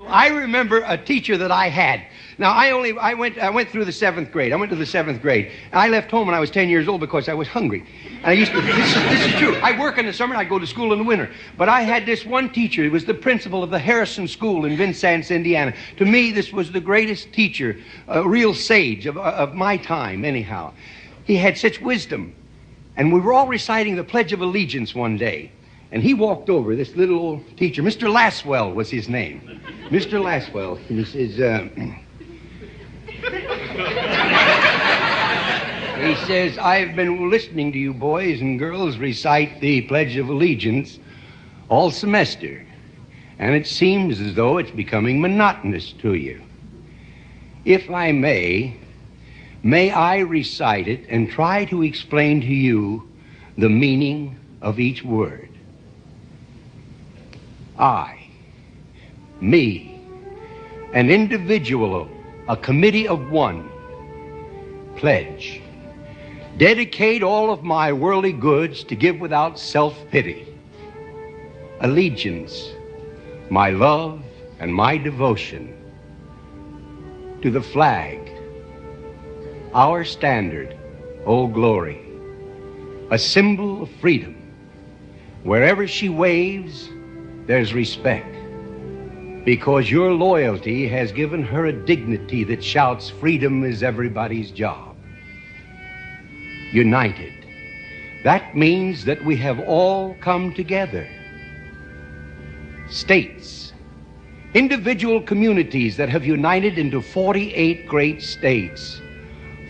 I remember a teacher that I had. Now, I went through the 7th grade. I went to the 7th grade. And I left home when I was 10 years old because I was hungry. And I used to, this is true. I work in the summer and I go to school in the winter. But I had this one teacher. He was the principal of the Harrison School in Vincennes, Indiana. To me, this was the greatest teacher, a real sage of my time, anyhow. He had such wisdom. And we were all reciting the Pledge of Allegiance one day. And he walked over, this little old teacher. Mr. Lasswell was his name. Mr. Lasswell. And he says, he says, I've been listening to you boys and girls recite the Pledge of Allegiance all semester. And it seems as though it's becoming monotonous to you. If I may I recite it and try to explain to you the meaning of each word. I, me, an individual, a committee of one, pledge, dedicate all of my worldly goods to give without self-pity, allegiance, my love and my devotion to the flag, our standard, Old Glory, a symbol of freedom. Wherever she waves, there's respect, because your loyalty has given her a dignity that shouts, freedom is everybody's job. United. That means that we have all come together. States, individual communities that have united into 48 great states.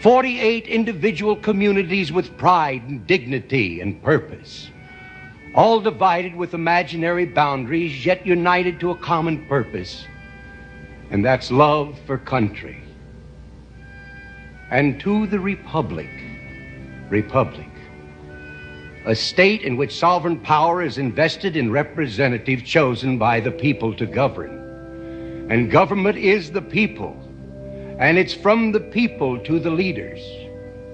48 individual communities with pride and dignity and purpose. All divided with imaginary boundaries, yet united to a common purpose, and that's love for country. And to the republic, a state in which sovereign power is invested in representatives chosen by the people to govern. And government is the people, and it's from the people to the leaders,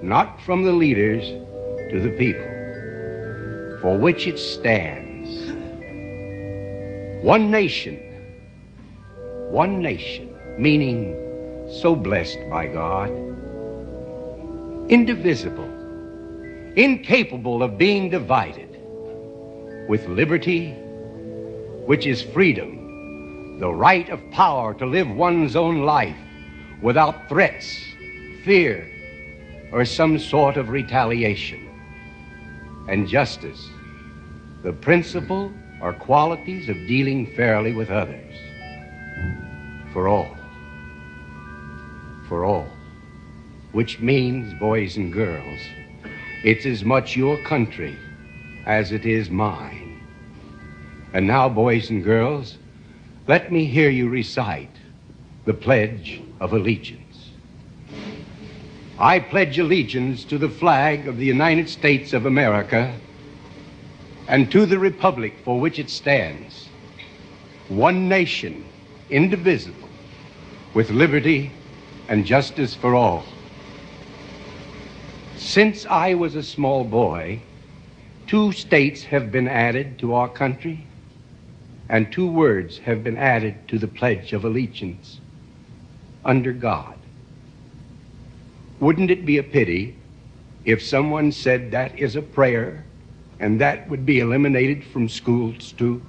not from the leaders to the people, for which it stands. One nation, meaning so blessed by God, indivisible, incapable of being divided, with liberty, which is freedom, the right of power to live one's own life without threats, fear, or some sort of retaliation. And justice, the principle or qualities of dealing fairly with others. For all, which means, boys and girls, it's as much your country as it is mine. And now, boys and girls, let me hear you recite the Pledge of Allegiance. I pledge allegiance to the flag of the United States of America and to the republic for which it stands, one nation, indivisible, with liberty and justice for all. Since I was a small boy, 2 states have been added to our country, and 2 words have been added to the Pledge of Allegiance, under God. Wouldn't it be a pity if someone said that is a prayer and that would be eliminated from schools too?